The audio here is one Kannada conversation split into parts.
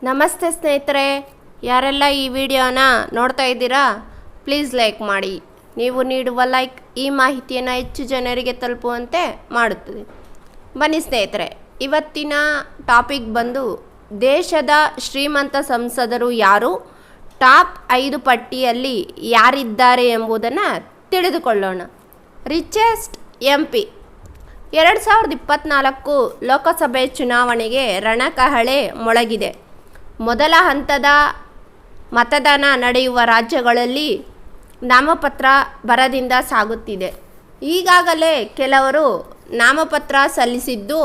ನಮಸ್ತೆ ಸ್ನೇಹಿತರೆ, ಯಾರೆಲ್ಲ ಈ ವಿಡಿಯೋನ ನೋಡ್ತಾ ಇದ್ದೀರಾ ಪ್ಲೀಸ್ ಲೈಕ್ ಮಾಡಿ. ನೀವು ನೀಡುವ ಲೈಕ್ ಈ ಮಾಹಿತಿಯನ್ನು ಹೆಚ್ಚು ಜನರಿಗೆ ತಲುಪುವಂತೆ ಮಾಡುತ್ತದೆ. ಬನ್ನಿ ಸ್ನೇಹಿತರೆ, ಇವತ್ತಿನ ಟಾಪಿಕ್ ಬಂದು ದೇಶದ ಶ್ರೀಮಂತ ಸಂಸದರು ಯಾರು, ಟಾಪ್ 5 ಪಟ್ಟಿಯಲ್ಲಿ ಯಾರಿದ್ದಾರೆ ಎಂಬುದನ್ನು ತಿಳಿದುಕೊಳ್ಳೋಣ. ರಿಚೆಸ್ಟ್ MP 2024 ಲೋಕಸಭೆ ಚುನಾವಣೆಗೆ ರಣಕಹಳೆ ಮೊಳಗಿದೆ. ಮೊದಲ ಹಂತದ ಮತದಾನ ನಡೆಯುವ ರಾಜ್ಯಗಳಲ್ಲಿ ನಾಮಪತ್ರ ಭರದಿಂದ ಸಾಗುತ್ತಿದೆ. ಈಗಾಗಲೇ ಕೆಲವರು ನಾಮಪತ್ರ ಸಲ್ಲಿಸಿದ್ದು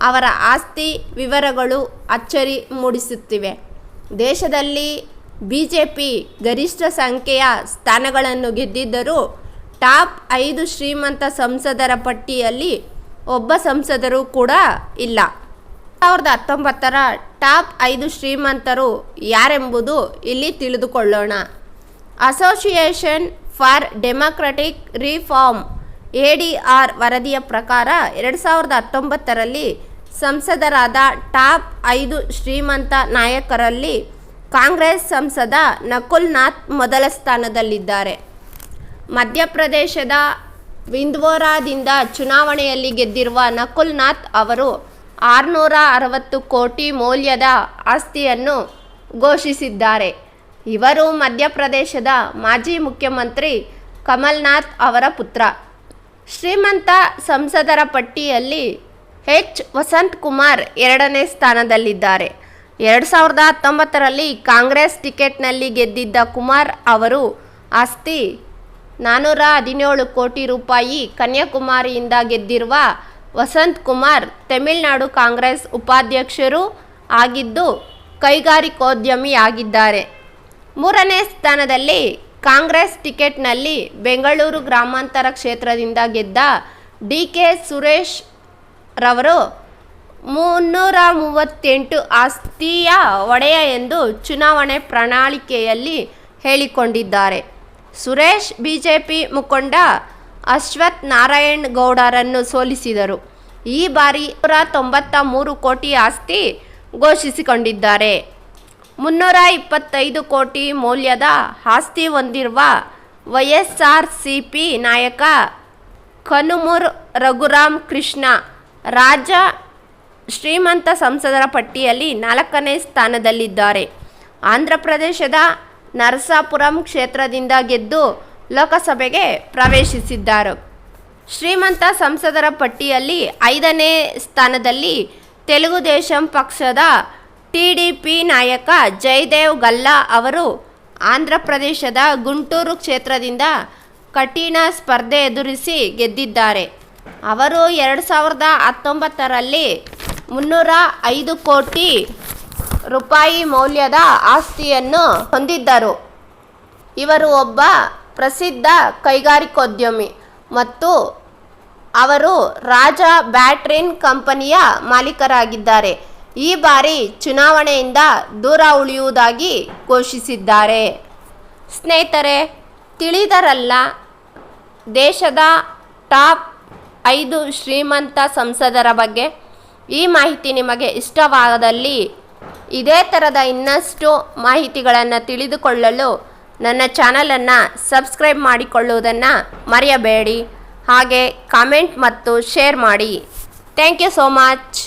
ಅವರ ಆಸ್ತಿ ವಿವರಗಳು ಅಚ್ಚರಿ ಮೂಡಿಸುತ್ತಿವೆ. ದೇಶದಲ್ಲಿ BJP ಗರಿಷ್ಠ ಸಂಖ್ಯೆಯ ಸ್ಥಾನಗಳನ್ನು ಗೆದ್ದಿದ್ದರೂ ಟಾಪ್ 5 ಶ್ರೀಮಂತ ಸಂಸದರ ಪಟ್ಟಿಯಲ್ಲಿ ಒಬ್ಬ ಸಂಸದರು ಕೂಡ ಇಲ್ಲ. 2019ರ ಟಾಪ್ 5 ಶ್ರೀಮಂತರು ಯಾರೆಂಬುದು ಇಲ್ಲಿ ತಿಳಿದುಕೊಳ್ಳೋಣ. Association for democratic reform ADR ವರದಿಯ ಪ್ರಕಾರ 2019ರಲ್ಲಿ ಸಂಸದರಾದ ಟಾಪ್ 5 ಶ್ರೀಮಂತ ನಾಯಕರಲ್ಲಿ ಕಾಂಗ್ರೆಸ್ ಸಂಸದ ನಕುಲ್ ನಾಥ್ ಮೊದಲ ಸ್ಥಾನದಲ್ಲಿದ್ದಾರೆ. ಮಧ್ಯಪ್ರದೇಶದ ವಿಂಧ್ವೋರಾದಿಂದ ಚುನಾವಣೆಯಲ್ಲಿ ಗೆದ್ದಿರುವ ನಕುಲ್ ನಾಥ್ ಅವರು 660 ಕೋಟಿ ಮೌಲ್ಯದ ಆಸ್ತಿಯನ್ನು ಘೋಷಿಸಿದ್ದಾರೆ. ಇವರು ಮಧ್ಯಪ್ರದೇಶದ ಮಾಜಿ ಮುಖ್ಯಮಂತ್ರಿ ಕಮಲ್ನಾಥ್ ಅವರ ಪುತ್ರ. ಶ್ರೀಮಂತ ಸಂಸದರ ಪಟ್ಟಿಯಲ್ಲಿ H. ವಸಂತ್ ಕುಮಾರ್ 2ನೇ ಸ್ಥಾನದಲ್ಲಿದ್ದಾರೆ. 2019ರಲ್ಲಿ ಕಾಂಗ್ರೆಸ್ ಟಿಕೆಟ್ನಲ್ಲಿ ಗೆದ್ದಿದ್ದ ಕುಮಾರ್ ಅವರು ಆಸ್ತಿ 417 ಕೋಟಿ ರೂಪಾಯಿ. ಕನ್ಯಾಕುಮಾರಿಯಿಂದ ಗೆದ್ದಿರುವ ವಸಂತ್ ಕುಮಾರ್ ತಮಿಳುನಾಡು ಕಾಂಗ್ರೆಸ್ ಉಪಾಧ್ಯಕ್ಷರು ಆಗಿದ್ದು ಕೈಗಾರಿಕೋದ್ಯಮಿಯಾಗಿದ್ದಾರೆ. 3ನೇ ಸ್ಥಾನದಲ್ಲಿ ಕಾಂಗ್ರೆಸ್ ಟಿಕೆಟ್ನಲ್ಲಿ ಬೆಂಗಳೂರು ಗ್ರಾಮಾಂತರ ಕ್ಷೇತ್ರದಿಂದ ಗೆದ್ದ DK ಸುರೇಶ್ ರವರು 338 ಆಸ್ತಿಯ ಒಡೆಯ ಎಂದು ಚುನಾವಣೆ ಪ್ರಣಾಳಿಕೆಯಲ್ಲಿ ಹೇಳಿಕೊಂಡಿದ್ದಾರೆ. ಸುರೇಶ್ BJP ಮುಖಂಡ ಅಶ್ವಥ್ ನಾರಾಯಣ್ ಗೌಡರನ್ನು ಸೋಲಿಸಿದರು. ಈ ಬಾರಿ 193 ಕೋಟಿ ಆಸ್ತಿ ಘೋಷಿಸಿಕೊಂಡಿದ್ದಾರೆ. 325 ಕೋಟಿ ಮೌಲ್ಯದ ಆಸ್ತಿ ಹೊಂದಿರುವ YSRCP ನಾಯಕ ಕನುಮೂರ್ ರಘುರಾಮ್ ಕೃಷ್ಣ ರಾಜ್ಯ ಶ್ರೀಮಂತ ಸಂಸದರ ಪಟ್ಟಿಯಲ್ಲಿ 4ನೇ ಸ್ಥಾನದಲ್ಲಿದ್ದಾರೆ. ಆಂಧ್ರಪ್ರದೇಶದ ನರಸಾಪುರಂ ಕ್ಷೇತ್ರದಿಂದ ಗೆದ್ದು ಲೋಕಸಭೆಗೆ ಪ್ರವೇಶಿಸಿದ್ದಾರೆ. ಶ್ರೀಮಂತ ಸಂಸದರ ಪಟ್ಟಿಯಲ್ಲಿ 5ನೇ ಸ್ಥಾನದಲ್ಲಿ ತೆಲುಗುದೇಶಂ ಪಕ್ಷದ TDP ನಾಯಕ ಜಯದೇವ್ ಗಲ್ಲಾ ಅವರು ಆಂಧ್ರಪ್ರದೇಶದ ಗುಂಟೂರು ಕ್ಷೇತ್ರದಿಂದ ಕಠಿಣ ಸ್ಪರ್ಧೆ ಎದುರಿಸಿ ಗೆದ್ದಿದ್ದಾರೆ. ಅವರು 2019ರಲ್ಲಿ 305 ಕೋಟಿ ರೂಪಾಯಿ ಮೌಲ್ಯದ ಆಸ್ತಿಯನ್ನು ಹೊಂದಿದ್ದರು. ಇವರು ಒಬ್ಬ ಪ್ರಸಿದ್ಧ ಕೈಗಾರಿಕೋದ್ಯಮಿ ಮತ್ತು ಅವರು ರಾಜ ಬ್ಯಾಟರಿನ್ ಕಂಪನಿಯ ಮಾಲೀಕರಾಗಿದ್ದಾರೆ. ಈ ಬಾರಿ ಚುನಾವಣೆಯಿಂದ ದೂರ ಉಳಿಯುವುದಾಗಿ ಘೋಷಿಸಿದ್ದಾರೆ. ಸ್ನೇಹಿತರೆ, ತಿಳಿದರಲ್ಲ ದೇಶದ ಟಾಪ್ 5 ಶ್ರೀಮಂತ ಸಂಸದರ ಬಗ್ಗೆ. ಈ ಮಾಹಿತಿ ನಿಮಗೆ ಇಷ್ಟವಾದಲ್ಲಿ ಇದೇ ಥರದ ಇನ್ನಷ್ಟು ಮಾಹಿತಿಗಳನ್ನು ತಿಳಿದುಕೊಳ್ಳಲು ನನ್ನ ಚಾನಲನ್ನು ಸಬ್ಸ್ಕ್ರೈಬ್ ಮಾಡಿಕೊಳ್ಳುವುದನ್ನು ಮರೆಯಬೇಡಿ. ಹಾಗೆ ಕಾಮೆಂಟ್ ಮತ್ತು ಶೇರ್ ಮಾಡಿ. Thank you so much.